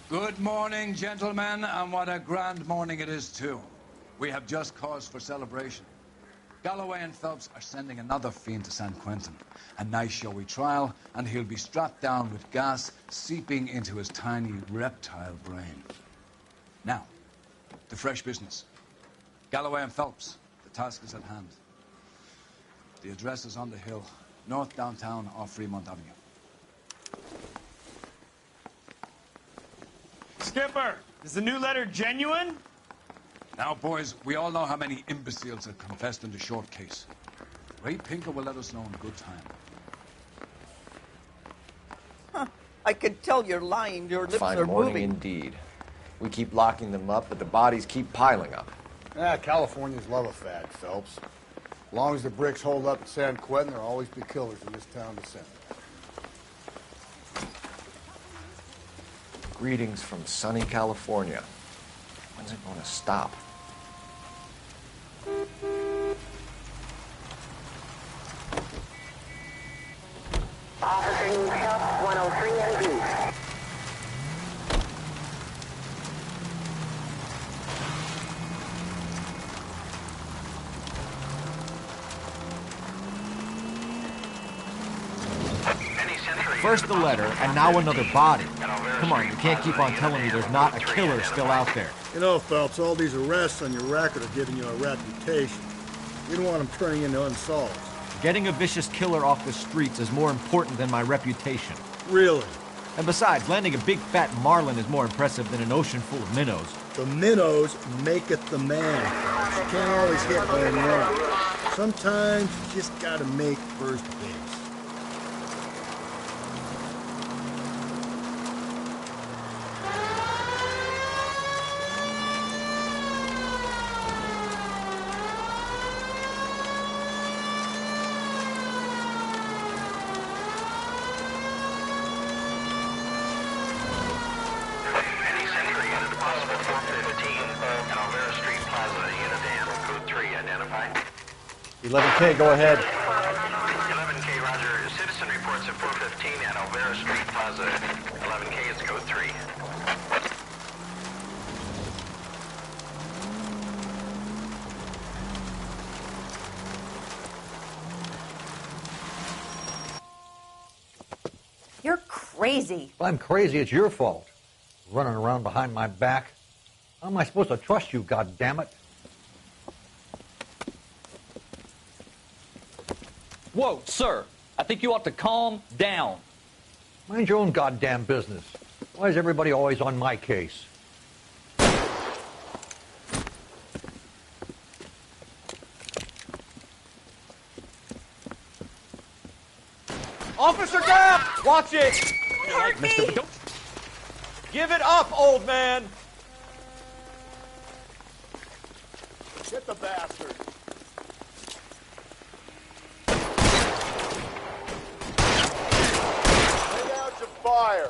Good morning, gentlemen, and what a grand morning it is, too. We have just cause for celebration. Galloway and Phelps are sending another fiend to San Quentin. A nice showy trial, and he'll be strapped down with gas seeping into his tiny reptile brain. Now, to fresh business. Galloway and Phelps, the task is at hand. The address is on the hill, north downtown off Fremont Avenue. Skipper, is the new letter genuine? Now, boys, we all know how many imbeciles have confessed in the short case. Ray Pinker will let us know in good time. Huh. I can tell you're lying. Your lips Fine are morning moving. indeed. We keep locking them up, but the bodies keep piling up. Californians love a fad, Phelps. As long as the bricks hold up in San Quentin, there'll always be killers in this town to send. Greetings from sunny California. When's it going to stop? Officer needs help, 103 and B. First the letter, and now another body. Come on, you can't keep on telling me there's not a killer still out there. You know, Phelps, all these arrests on your record are giving you a reputation. You don't want them turning into unsolved. Getting a vicious killer off the streets is more important than my reputation. Really? And besides, landing a big fat marlin is more impressive than an ocean full of minnows. The minnows maketh the man, Phelps. You can't always hit home run. Sometimes you just gotta make first base. Identify. 11K, go ahead. 11K, roger. Citizen reports at 415 at Alvera Street Plaza. 11K, it's code 3. You're crazy. If I'm crazy, it's your fault. Running around behind my back. How am I supposed to trust you, goddammit? Whoa, sir. I think you ought to calm down. Mind your own goddamn business. Why is everybody always on my case? Officer Gap! Watch it! Hurt me! Give it up, old man! Get the bastard! Lay down your fire!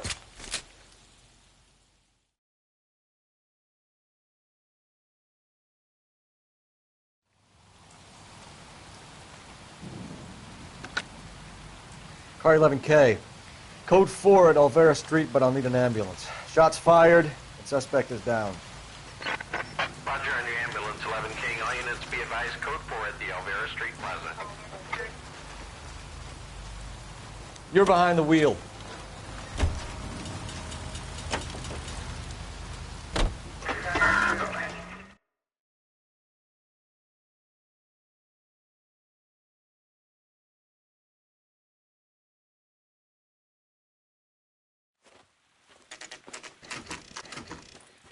Car 11K. Code 4 at Alvera Street, but I'll need an ambulance. Shots fired, and suspect is down. Roger on your ambulance, 11K. All units be advised, code 4 at the Alvera Street Plaza. You're behind the wheel.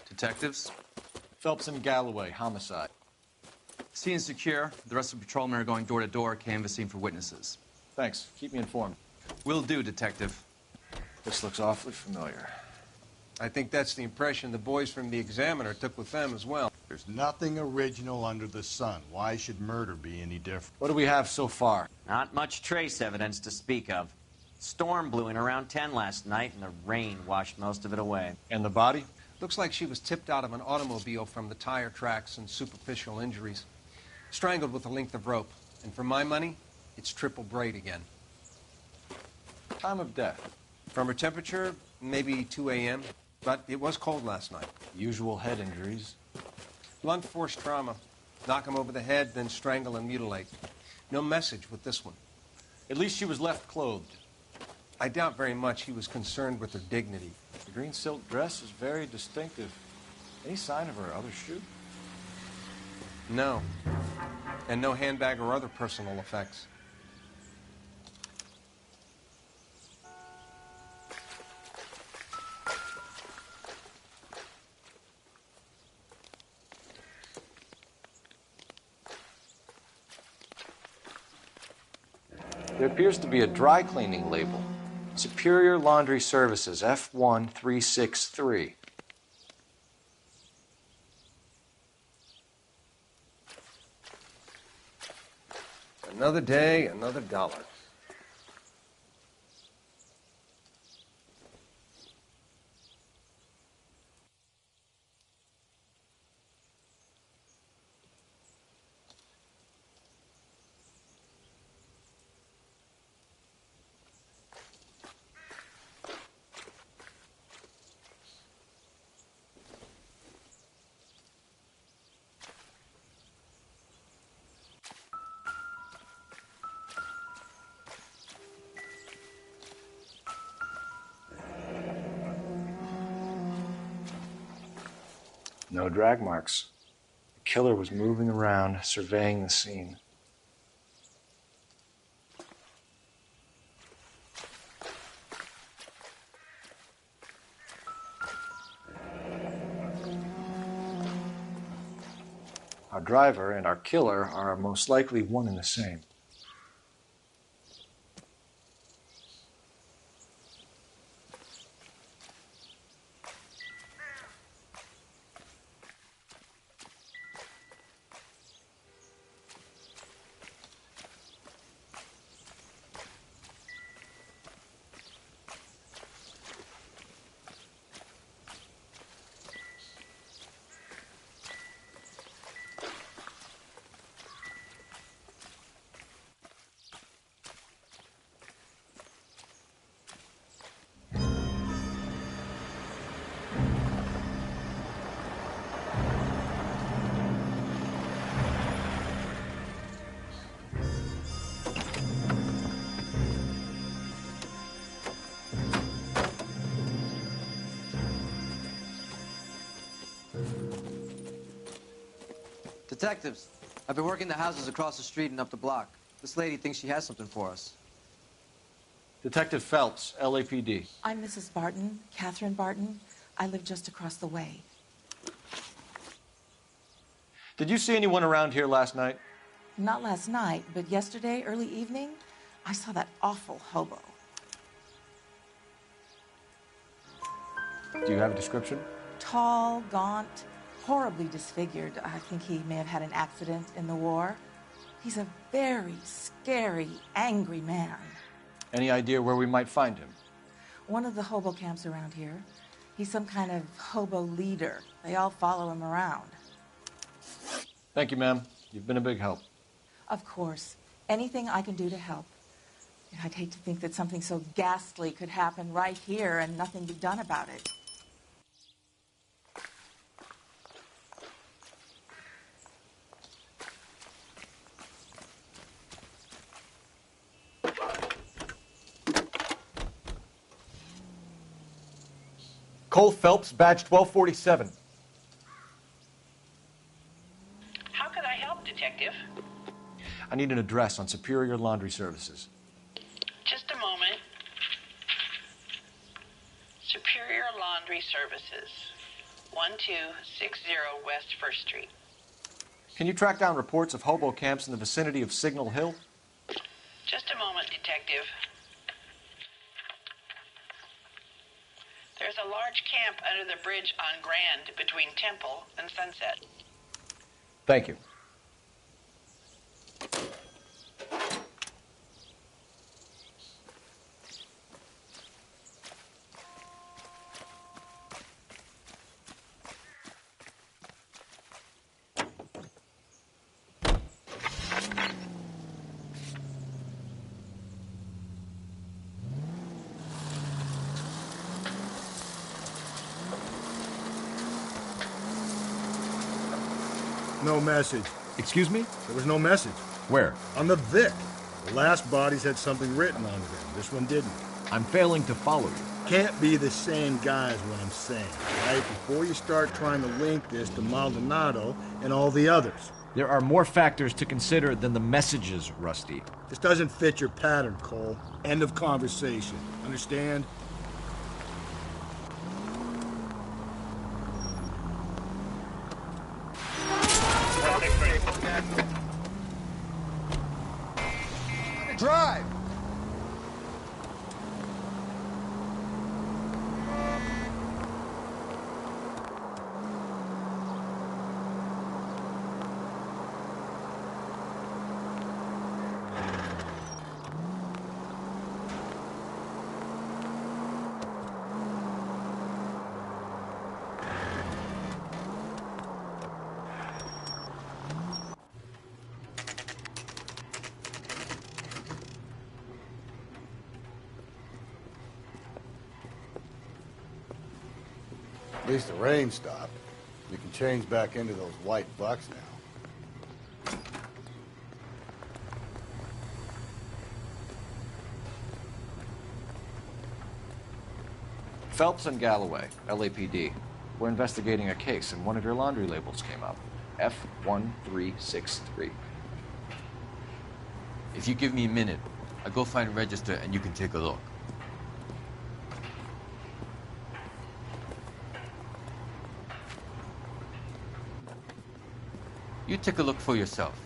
Detectives? Phelps and Galloway, homicide. Scene is secure. The rest of the patrolmen are going door to door, canvassing for witnesses. Thanks. Keep me informed. Will do, Detective. This looks awfully familiar. I think that's the impression the boys from the Examiner took with them as well. There's nothing original under the sun. Why should murder be any different? What do we have so far? Not much trace evidence to speak of. Storm blew in around 10 last night, and the rain washed most of it away. And the body? Looks like she was tipped out of an automobile from the tire tracks and superficial injuries. Strangled with a length of rope. And for my money, it's triple braid again. Time of death? From her temperature, maybe 2 a.m. But it was cold last night. Usual head injuries. Blunt force trauma. Knock him over the head, then strangle and mutilate. No message with this one. At least she was left clothed. I doubt very much he was concerned with her dignity. The green silk dress is very distinctive. Any sign of her other shoe? No. And no handbag or other personal effects. There appears to be a dry cleaning label. Superior Laundry Services, F1363. Another day, another dollar. No drag marks. The killer was moving around, surveying the scene. Our driver and our killer are most likely one and the same. Detectives, I've been working the houses across the street and up the block. This lady thinks she has something for us. Detective Phelps, LAPD. I'm Mrs. Barton, Catherine Barton. I live just across the way. Did you see anyone around here last night? Not last night, but yesterday, early evening, I saw that awful hobo. Do you have a description? Tall, gaunt, horribly disfigured. I think he may have had an accident in the war. He's a very scary, angry man. Any idea where we might find him? One of the hobo camps around here. He's some kind of hobo leader. They all follow him around. Thank you, ma'am. You've been a big help. Of course. Anything I can do to help. I'd hate to think that something so ghastly could happen right here and nothing be done about it. Cole Phelps, badge 1247. How can I help, Detective? I need an address on Superior Laundry Services. Just a moment. Superior Laundry Services, 1260 West 1st Street. Can you track down reports of hobo camps in the vicinity of Signal Hill? Just a moment, Detective. There's a large camp under the bridge on Grand between Temple and Sunset. Thank you. No message. Excuse me? There was no message. Where? On the Vic. The last bodies had something written on them. This one didn't. I'm failing to follow you. Can't be the same guy is what I'm saying, right? Before you start trying to link this to Maldonado and all the others. There are more factors to consider than the messages, Rusty. This doesn't fit your pattern, Cole. End of conversation. Understand? Drive! At least the rain stopped. You can change back into those white bucks now. Phelps and Galloway, LAPD. We're investigating a case, and one of your laundry labels came up. F1363. If you give me a minute, I'll go find a register and you can take a look. You take a look for yourself.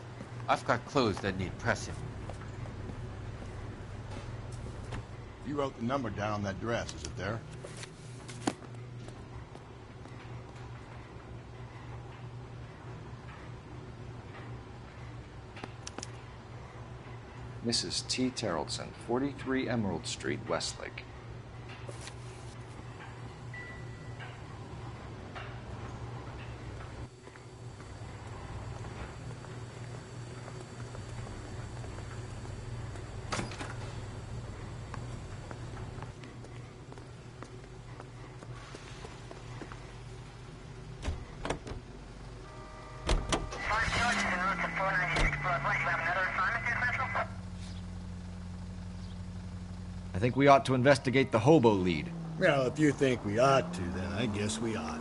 I've got clothes that need pressing. You wrote the number down on that dress, is it there? Mrs. T. Terrellson, 43 Emerald Street, Westlake. I think we ought to investigate the hobo lead. Well, if you think we ought to, then I guess we ought.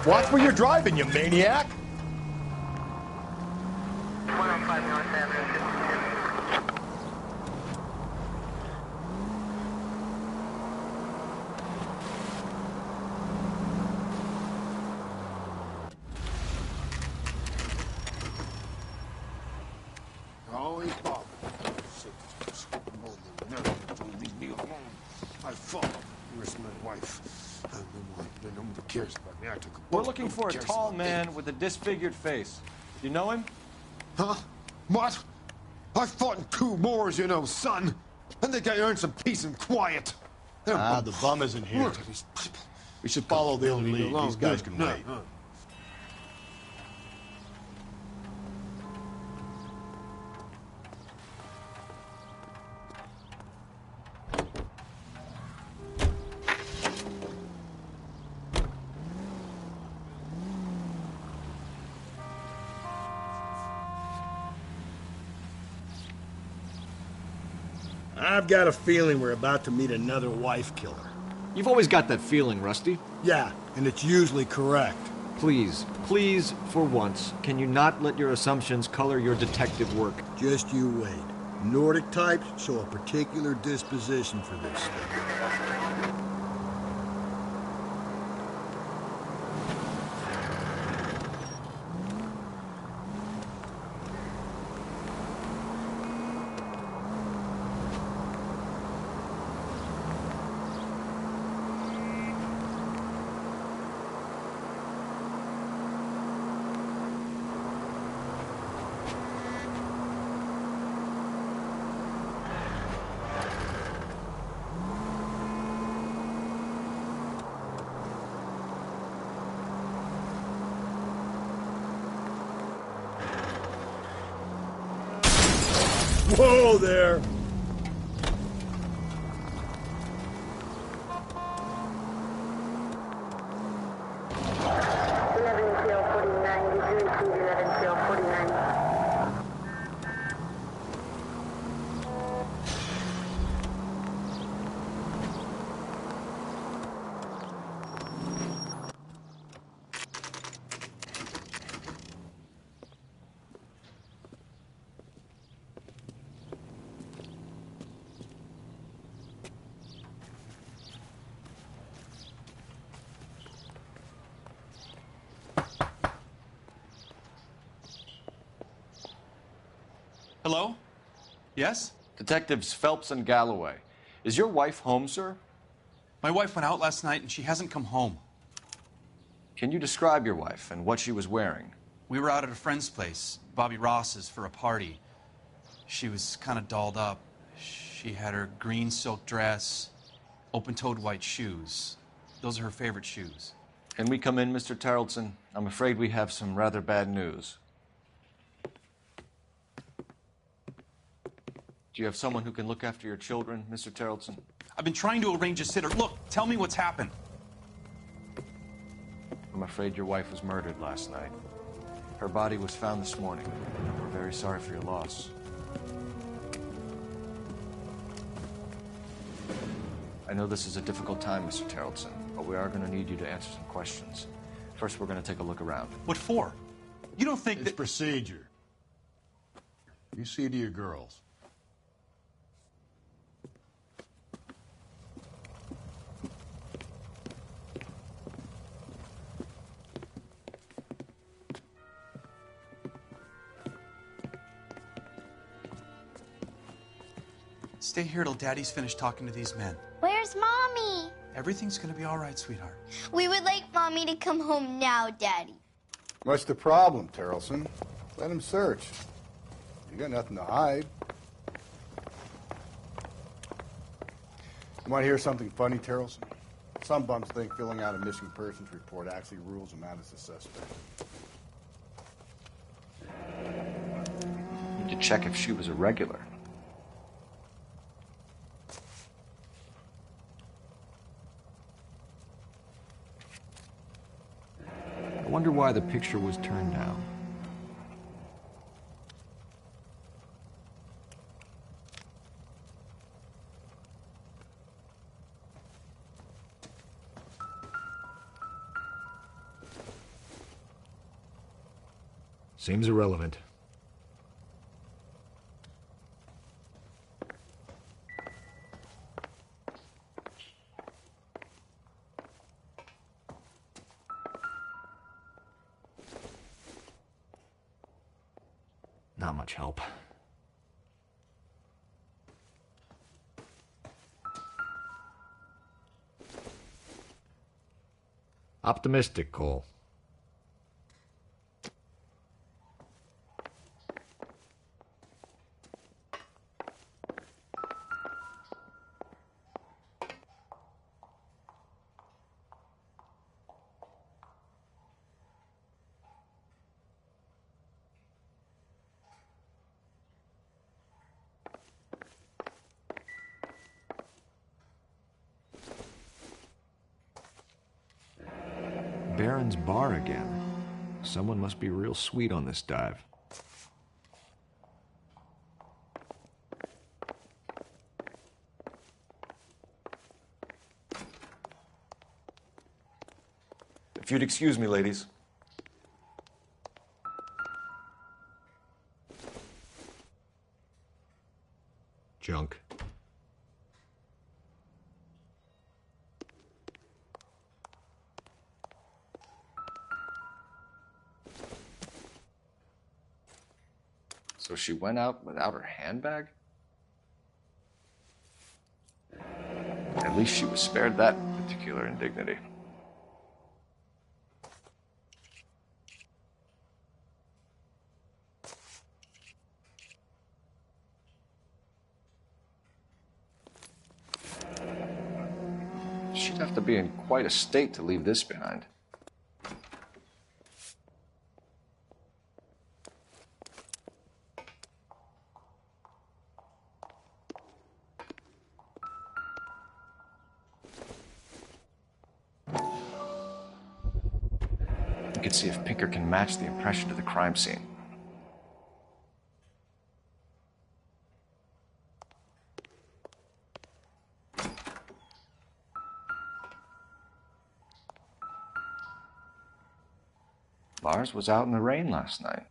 Watch where you're driving, you maniac! Holy fuck. Leave me alone. I fought. Where's my wife? Nobody cares about me. I took a We're bullet. looking for a Nobody cares tall about me. man with a disfigured face. You know him? Huh? What? I fought in 2 wars, you know, son. I think I earned some peace and quiet. The bum isn't here. We should follow the lead. These guys can wait. I've got a feeling we're about to meet another wife killer. You've always got that feeling, Rusty. Yeah, and it's usually correct. Please, please, for once, can you not let your assumptions color your detective work? Just you wait. Nordic types show a particular disposition for this stuff. Whoa there! Hello? Yes? Detectives Phelps and Galloway. Is your wife home, sir? My wife went out last night and she hasn't come home. Can you describe your wife and what she was wearing? We were out at a friend's place, Bobby Ross's, for a party. She was kind of dolled up. She had her green silk dress, open-toed white shoes. Those are her favorite shoes. Can we come in, Mr. Tarleton? I'm afraid we have some rather bad news. Do you have someone who can look after your children, Mr. Tarleton? I've been trying to arrange a sitter. Look, tell me what's happened. I'm afraid your wife was murdered last night. Her body was found this morning. We're very sorry for your loss. I know this is a difficult time, Mr. Tarleton, but we are going to need you to answer some questions. First, we're going to take a look around. What for? You don't think It's procedure. You see to your girls. Stay here till Daddy's finished talking to these men. Where's Mommy? Everything's gonna be all right, sweetheart. We would like Mommy to come home now, Daddy. What's the problem, Tarleton? Let him search. You got nothing to hide. You want to hear something funny, Tarleton? Some bums think filling out a missing persons report actually rules them out as a suspect. Need to check if she was a regular. I wonder why the picture was turned down. Seems irrelevant. Not much help. Optimistic, Cole. Baron's bar again. Someone must be real sweet on this dive. If you'd excuse me, ladies. Junk. So she went out without her handbag? At least she was spared that particular indignity. She'd have to be in quite a state to leave this behind. could see if Pinker can match the impression to the crime scene. Lars was out in the rain last night.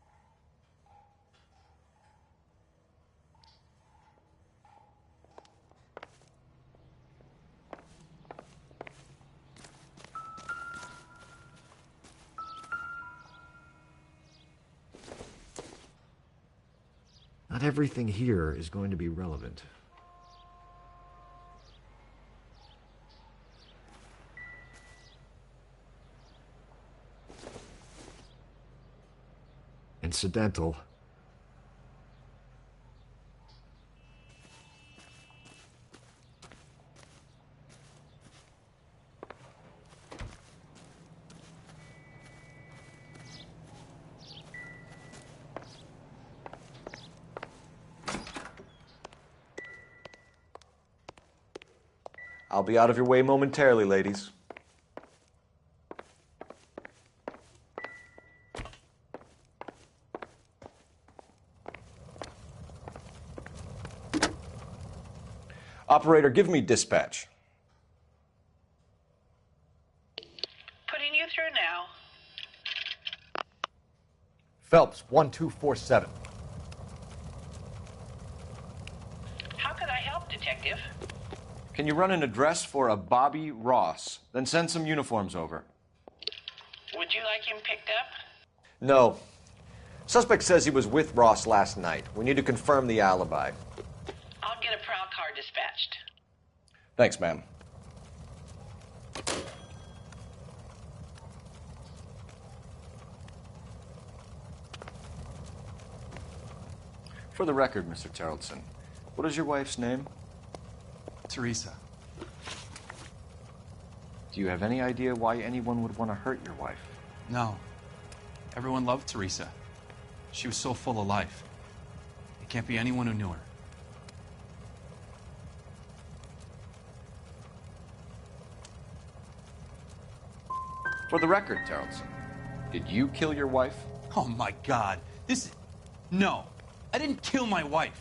Not everything here is going to be relevant. Incidental. I'll be out of your way momentarily, ladies. Operator, give me dispatch. Putting you through now. Phelps, 1247. How can I help, Detective? Can you run an address for a Bobby Ross? Then send some uniforms over. Would you like him picked up? No. Suspect says he was with Ross last night. We need to confirm the alibi. I'll get a prowl car dispatched. Thanks, ma'am. For the record, Mr. Terrelson, what is your wife's name? Teresa. Do you have any idea why anyone would want to hurt your wife? No. Everyone loved Teresa. She was so full of life. It can't be anyone who knew her. For the record, Terrelson, did you kill your wife? Oh my God. No. I didn't kill my wife.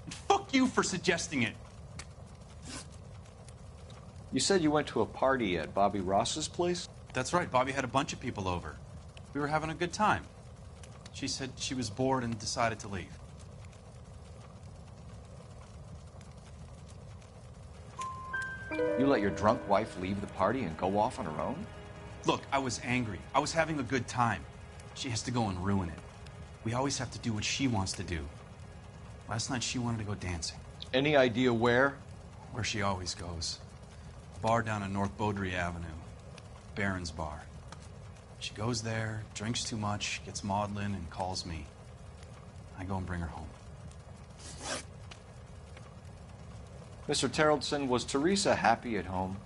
And fuck you for suggesting it. You said you went to a party at Bobby Ross's place? That's right. Bobby had a bunch of people over. We were having a good time. She said she was bored and decided to leave. You let your drunk wife leave the party and go off on her own? Look, I was angry. I was having a good time. She has to go and ruin it. We always have to do what she wants to do. Last night she wanted to go dancing. Any idea where? Where she always goes. A bar down on North Beaudry Avenue. Barron's Bar. She goes there, drinks too much, gets maudlin, and calls me. I go and bring her home. Mr. Terrelson, was Teresa happy at home?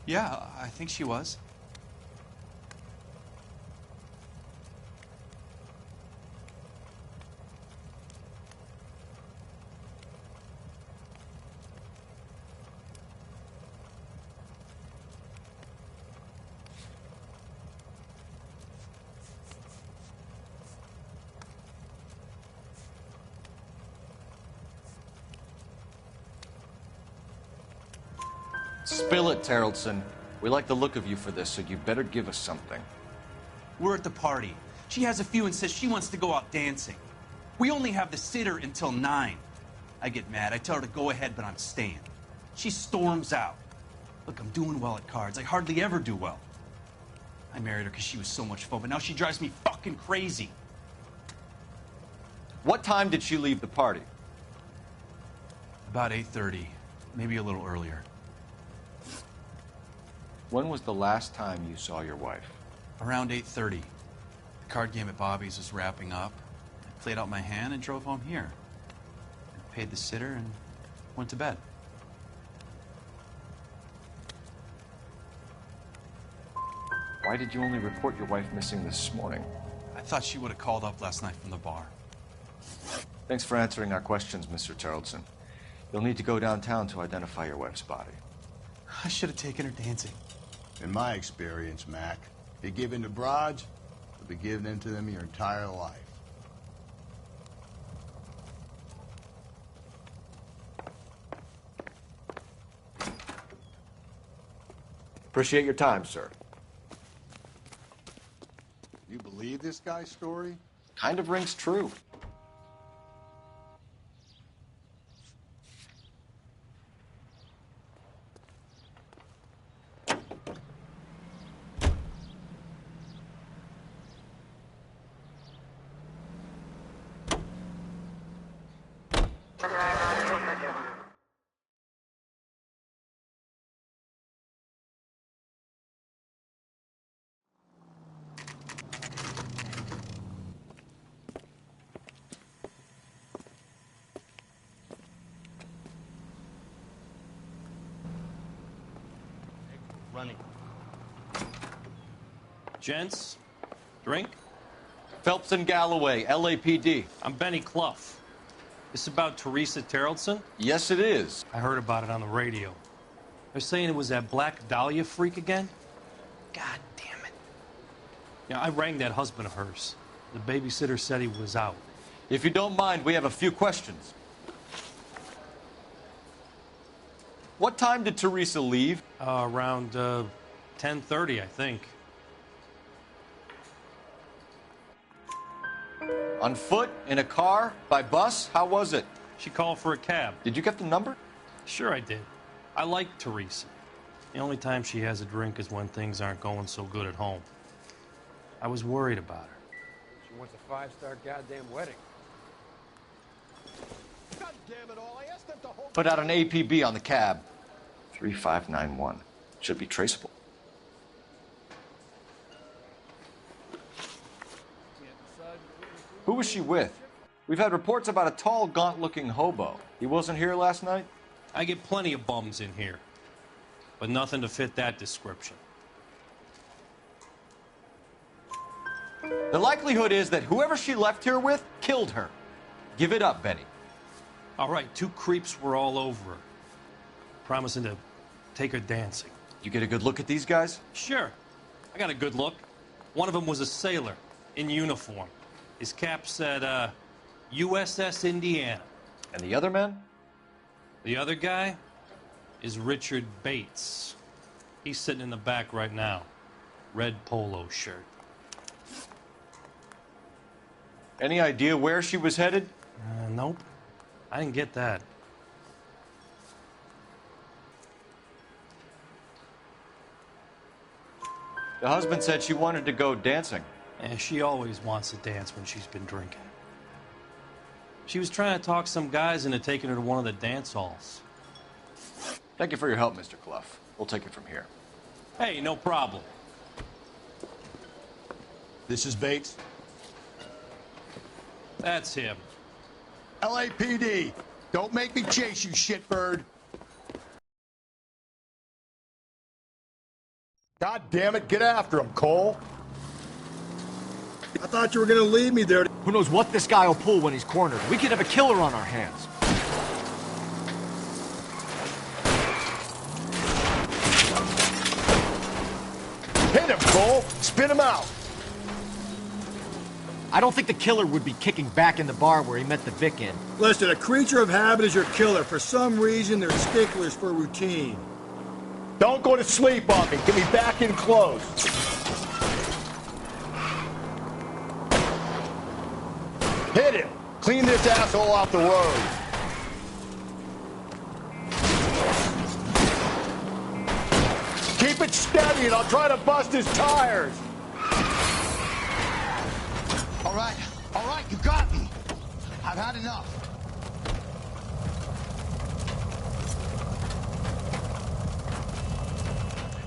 Yeah, I think she was. Spill it, Terrelson. We like the look of you for this, so you better give us something. We're at the party. She has a few and says she wants to go out dancing. We only have the sitter until 9. I get mad. I tell her to go ahead, but I'm staying. She storms out. Look, I'm doing well at cards. I hardly ever do well. I married her because she was so much fun, but now she drives me fucking crazy. What time did she leave the party? About 8:30, maybe a little earlier. When was the last time you saw your wife? Around 8:30. The card game at Bobby's was wrapping up. I played out my hand and drove home here. I paid the sitter and went to bed. Why did you only report your wife missing this morning? I thought she would have called up last night from the bar. Thanks for answering our questions, Mr. Terrelson. You'll need to go downtown to identify your wife's body. I should have taken her dancing. In my experience, Mac, You give in to bribes, you'll be giving in to them your entire life. Appreciate your time, sir. You believe this guy's story? Kind of rings true. Running. Gents, drink? Phelps and Galloway, LAPD. I'm Benny Clough. This about Teresa Terrellson? Yes, it is. I heard about it on the radio. They're saying it was that Black Dahlia freak again? God damn it. Yeah, I rang that husband of hers. The babysitter said he was out. If you don't mind, we have a few questions. What time did Teresa leave? Around 10:30, I think. On foot? In a car? By bus? How was it? She called for a cab. Did you get the number? Sure I did. I like Teresa. The only time she has a drink is when things aren't going so good at home. I was worried about her. She wants a 5-star goddamn wedding. God damn it all, I asked them to hold... Put out an APB on the cab. 3591. Should be traceable. Who was she with? We've had reports about a tall, gaunt-looking hobo. He wasn't here last night? I get plenty of bums in here, but nothing to fit that description. The likelihood is that whoever she left here with killed her. Give it up, Benny. All right, 2 creeps were all over her, promising to take her dancing. You get a good look at these guys? Sure. I got a good look. One of them was a sailor in uniform. His cap said, USS Indiana. And the other man? The other guy is Richard Bates. He's sitting in the back right now. Red polo shirt. Any idea where she was headed? Nope. I didn't get that. The husband said she wanted to go dancing. And she always wants to dance when she's been drinking. She was trying to talk some guys into taking her to one of the dance halls. Thank you for your help, Mr. Clough. We'll take it from here. Hey, no problem. This is Bates. That's him. LAPD, don't make me chase you, shitbird. God damn it, get after him, Cole. I thought you were gonna leave me there. Who knows what this guy will pull when he's cornered? We could have a killer on our hands. Hit him, Cole. Spin him out. I don't think the killer would be kicking back in the bar where he met the Vic in. Listen, a creature of habit is your killer. For some reason, they're sticklers for routine. Don't go to sleep on me. Get me back in close. Hit him. Clean this asshole off the road. Keep it steady and I'll try to bust his tires. All right, you got me. I've had enough.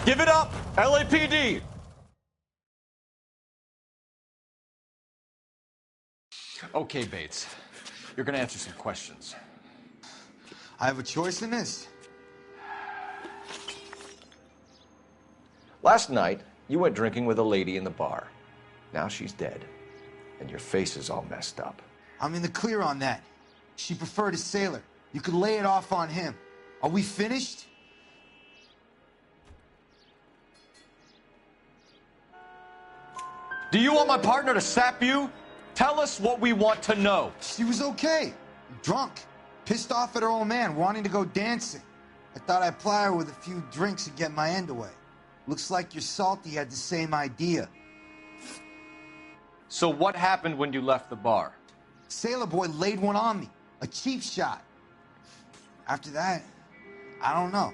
Give it up, LAPD! Okay, Bates. You're gonna answer some questions. I have a choice in this. Last night, you went drinking with a lady in the bar. Now she's dead, and your face is all messed up. I'm in the clear on that. She preferred a sailor. You could lay it off on him. Are we finished? Do you want my partner to sap you? Tell us what we want to know. She was okay. Drunk. Pissed off at her old man, wanting to go dancing. I thought I'd ply her with a few drinks and get my end away. Looks like your Salty had the same idea. So what happened when you left the bar? Sailor Boy laid one on me. A cheap shot. After that, I don't know.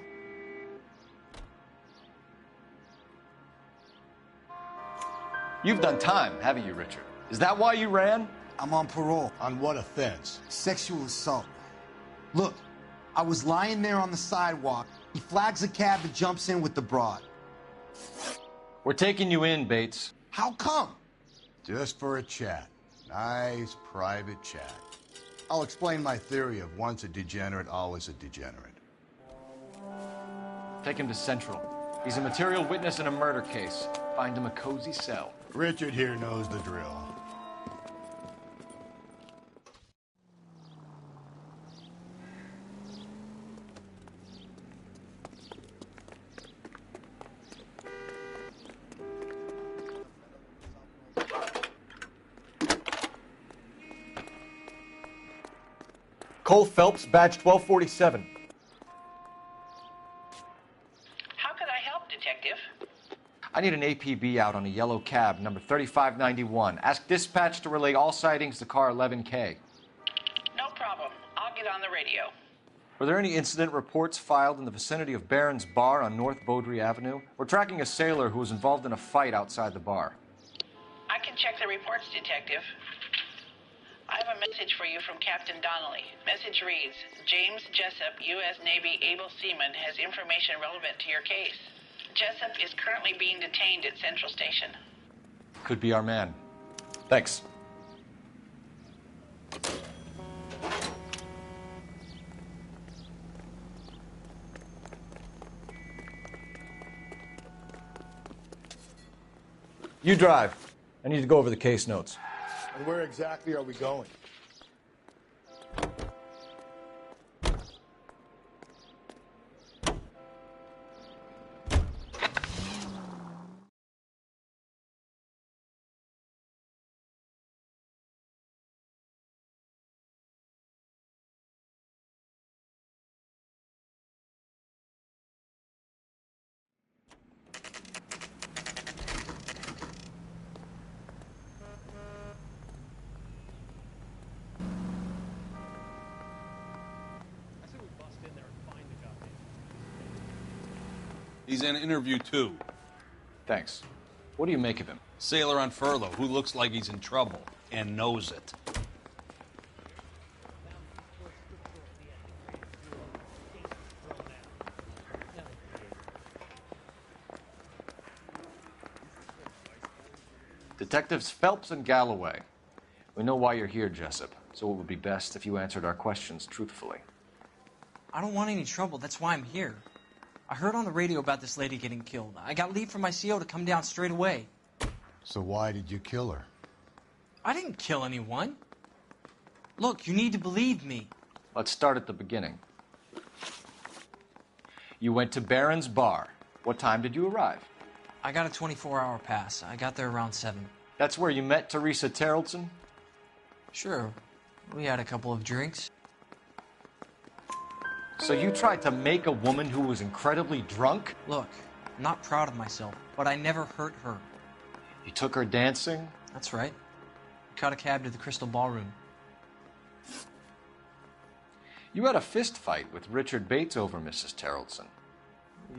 You've done time, haven't you, Richard? Is that why you ran? I'm on parole. On what offense? Sexual assault. Look, I was lying there on the sidewalk. He flags a cab and jumps in with the broad. We're taking you in, Bates. How come? Just for a chat. Nice private chat. I'll explain my theory of once a degenerate, always a degenerate. Take him to Central. He's a material witness in a murder case. Find him a cozy cell. Richard here knows the drill. Cole Phelps, badge 1247. How could I help, Detective? I need an APB out on a yellow cab, number 3591. Ask dispatch to relay all sightings to car 11K. No problem. I'll get on the radio. Were there any incident reports filed in the vicinity of Barron's Bar on North Beaudry Avenue? We're tracking a sailor who was involved in a fight outside the bar. I can check the reports, Detective. I have a message for you from Captain Donnelly. Message reads, James Jessup, U.S. Navy able seaman, has information relevant to your case. Jessup is currently being detained at Central Station. Could be our man. Thanks. You drive. I need to go over the case notes. And where exactly are we going? He's in interview 2. Thanks. What do you make of him? Sailor on furlough who looks like he's in trouble and knows it. Detectives Phelps and Galloway. We know why you're here, Jessup, so it would be best if you answered our questions truthfully. I don't want any trouble. That's why I'm here. I heard on the radio about this lady getting killed. I got leave from my CO to come down straight away. So why did you kill her? I didn't kill anyone. Look, you need to believe me. Let's start at the beginning. You went to Barron's Bar. What time did you arrive? I got a 24-hour pass. I got there around 7. That's where you met Teresa Terrellson? Sure. We had a couple of drinks. So you tried to make a woman who was incredibly drunk? Look, I'm not proud of myself, but I never hurt her. You took her dancing? That's right. We caught a cab to the Crystal Ballroom. You had a fist fight with Richard Bates over Mrs. Terrellson.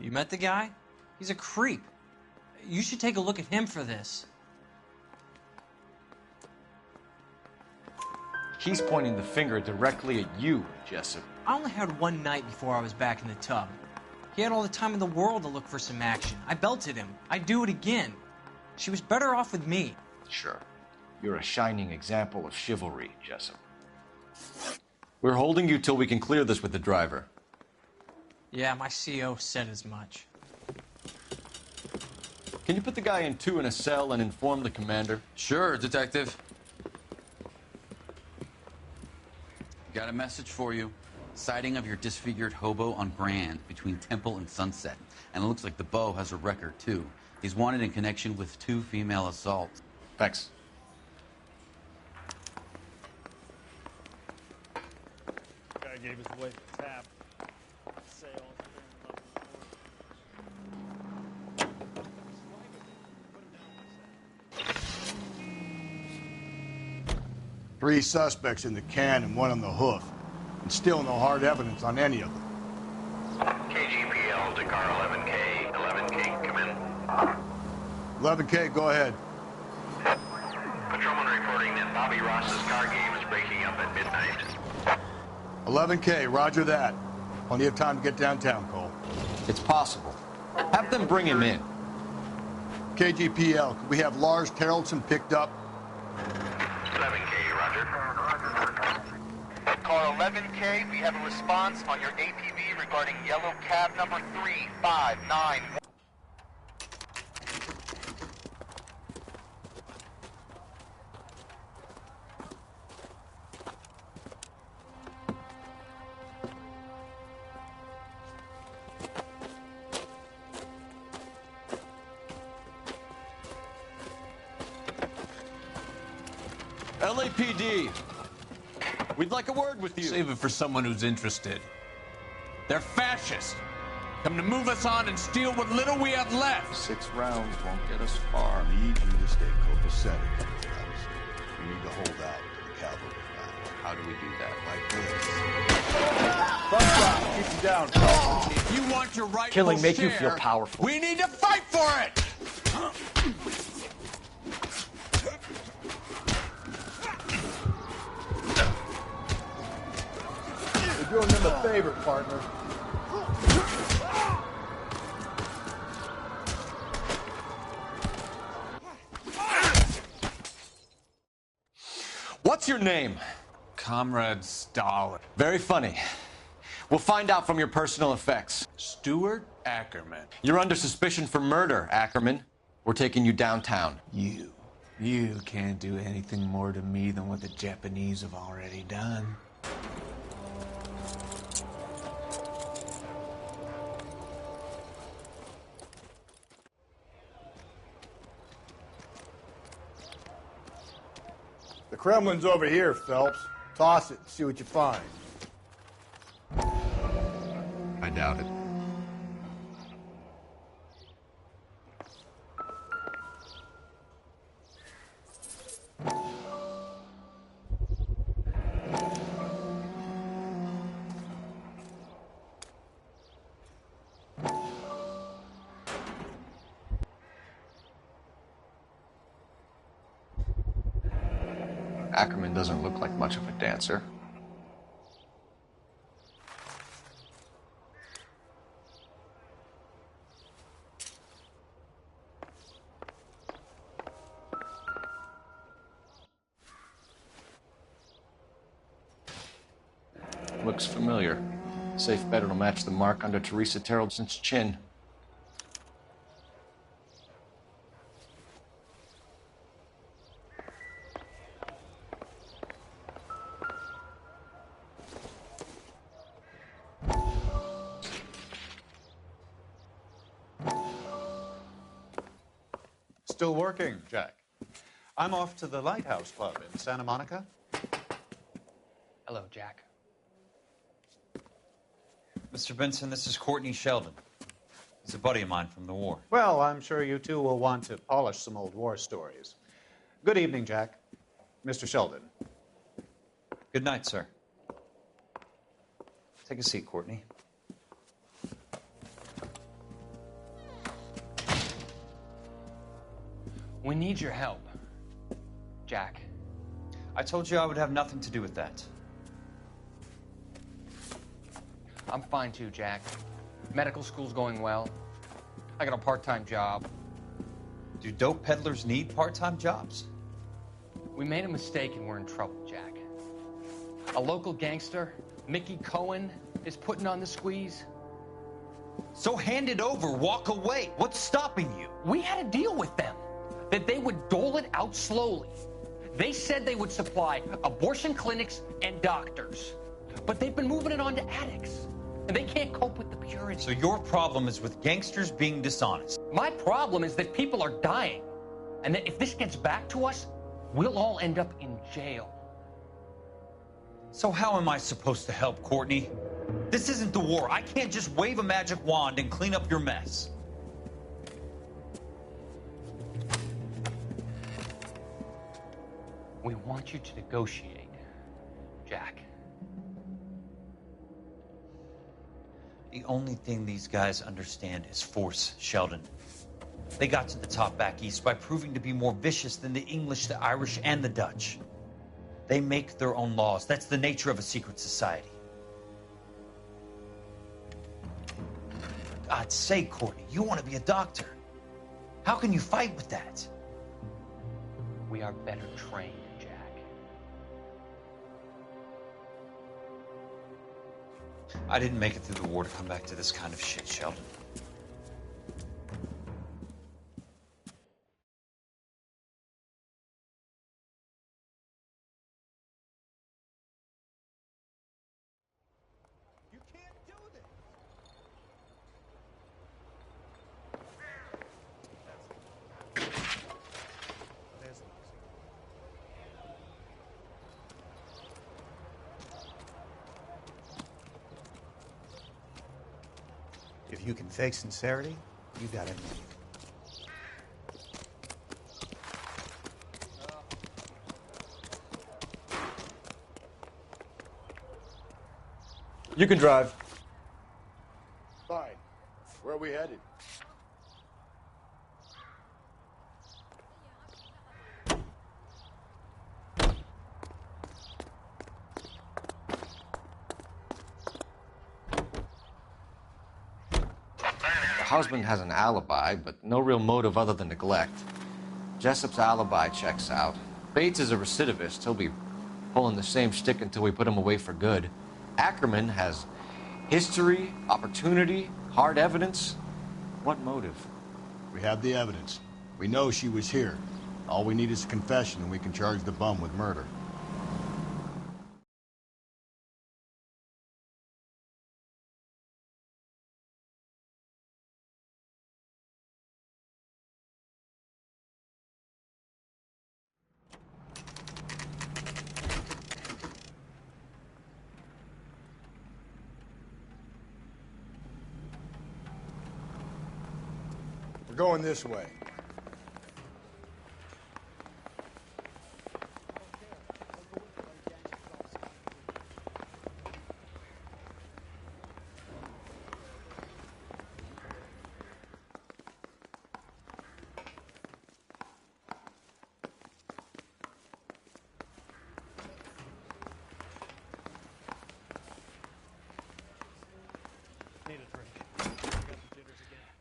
You met the guy? He's a creep. You should take a look at him for this. He's pointing the finger directly at you, Jessup. I only had one night before I was back in the tub. He had all the time in the world to look for some action. I belted him. I'd do it again. She was better off with me. Sure. You're a shining example of chivalry, Jessup. We're holding you till we can clear this with the driver. Yeah, my CO said as much. Can you put the guy in 2 in a cell and inform the commander? Sure, Detective. Got a message for you. Sighting of your disfigured hobo on Grand between Temple and Sunset. And it looks like the Beau has a record, too. He's wanted in connection with 2 female assaults. Thanks. Guy gave his wife a tap. Sale. 3 suspects in the can and 1 on the hoof. And still no hard evidence on any of them. KGPL to car 11K. 11K, come in. 11K, go ahead. Patrolman reporting that Bobby Ross's car game is breaking up at midnight. 11K, roger that. Plenty of time to get downtown, Cole. It's possible. Have them bring him in. KGPL, could we have Lars Carrollson picked up? 11K, roger. Car 11K, we have a response on your APB regarding yellow cab number 3591. LAPD. We'd like a word with you. Save it for someone who's interested. They're fascists. Come to move us on and steal what little we have left. 6 rounds won't get us far. I need you to stay copacetic. We need to hold out to the cavalry now. How do we do that? Like this. Keep him down, Paul. If you want your rightful Killing make you share, feel powerful. we need to fight for it! You're doing them a favor, partner. What's your name? Comrade Stalin. Very funny. We'll find out from your personal effects. Stuart Ackerman. You're under suspicion for murder, Ackerman. We're taking you downtown. You can't do anything more to me than what the Japanese have already done. The Kremlin's over here, Phelps. Toss it and see what you find. I doubt it. Ackerman doesn't look like much of a dancer. Looks familiar. Safe bet it'll match the mark under Teresa Terrelson's chin. Still working, Jack. I'm off to the Lighthouse Club in Santa Monica. Hello, Jack. Mr. Benson, this is Courtney Sheldon. He's a buddy of mine from the war. Well, I'm sure you two will want to polish some old war stories. Good evening, Jack. Mr. Sheldon. Good night, sir. Take a seat, Courtney. We need your help, Jack. I told you I would have nothing to do with that. I'm fine too, Jack. Medical school's going well. I got a part-time job. Do dope peddlers need part-time jobs? We made a mistake and we're in trouble, Jack. A local gangster, Mickey Cohen, is putting on the squeeze. So hand it over, walk away. What's stopping you? We had a deal with them that they would dole it out slowly. They said they would supply abortion clinics and doctors, but they've been moving it on to addicts, and they can't cope with the purity. So your problem is with gangsters being dishonest. My problem is that people are dying. And if this gets back to us, we'll all end up in jail. So how am I supposed to help, Courtney? This isn't the war. I can't just wave a magic wand and clean up your mess. We want you to negotiate, Jack. The only thing these guys understand is force, Sheldon. They got to the top back east by proving to be more vicious than the English, the Irish, and the Dutch. They make their own laws. That's the nature of a secret society. For God's sake, Courtney, you want to be a doctor. How can you fight with that? We are better trained, Jack. I didn't make it through the war to come back to this kind of shit, Sheldon. If you can fake sincerity, you got it. You can drive. Fine. Where are we headed? The husband has an alibi, but no real motive other than neglect. Jessup's alibi checks out. Bates is a recidivist. He'll be pulling the same shtick until we put him away for good. Ackerman has history, opportunity, hard evidence. What motive? We have the evidence. We know she was here. All we need is a confession, and we can charge the bum with murder. We're going this way.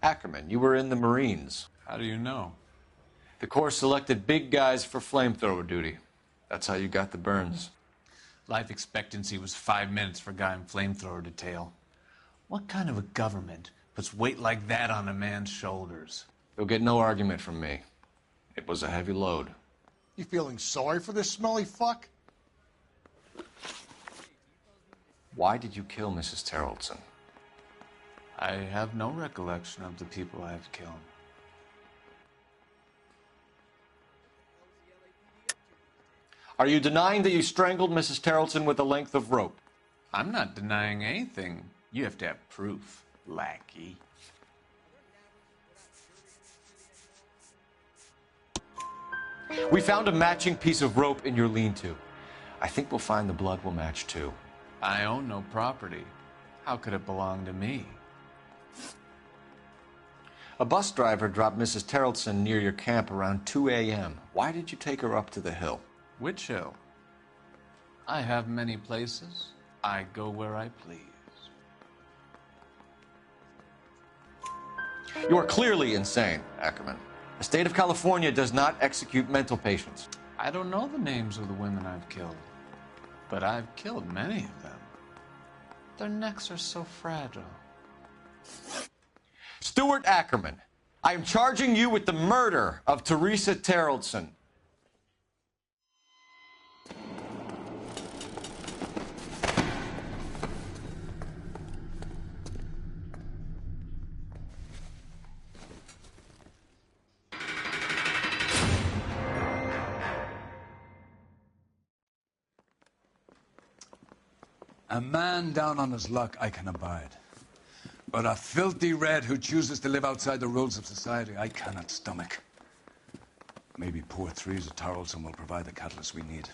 Ackerman, you were in the Marines. How do you know? The Corps selected big guys for flamethrower duty. That's how you got the burns. Life expectancy was 5 minutes for a guy in flamethrower detail. What kind of a government puts weight like that on a man's shoulders? You'll get no argument from me. It was a heavy load. You feeling sorry for this smelly fuck? Why did you kill Mrs. Terrellson? I have no recollection of the people I have killed. Are you denying that you strangled Mrs. Terrellson with a length of rope? I'm not denying anything. You have to have proof, lackey. We found a matching piece of rope in your lean-to. I think we'll find the blood will match too. I own no property. How could it belong to me? A bus driver dropped Mrs. Terrellson near your camp around 2 a.m. Why did you take her up to the hill? Which hill? I have many places. I go where I please. You are clearly insane, Ackerman. The state of California does not execute mental patients. I don't know the names of the women I've killed, but I've killed many of them. Their necks are so fragile. Stuart Ackerman, I am charging you with the murder of Teresa Terrellson. A man down on his luck I can abide. But a filthy red who chooses to live outside the rules of society, I cannot stomach. Maybe poor Threes of Tarleton will provide the catalyst we need.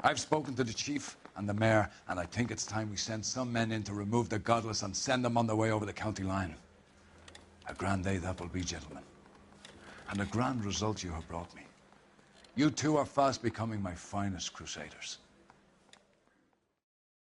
I've spoken to the chief and the mayor, and I think it's time we send some men in to remove the godless and send them on their way over the county line. A grand day that will be, gentlemen. And a grand result you have brought me. You two are fast becoming my finest crusaders.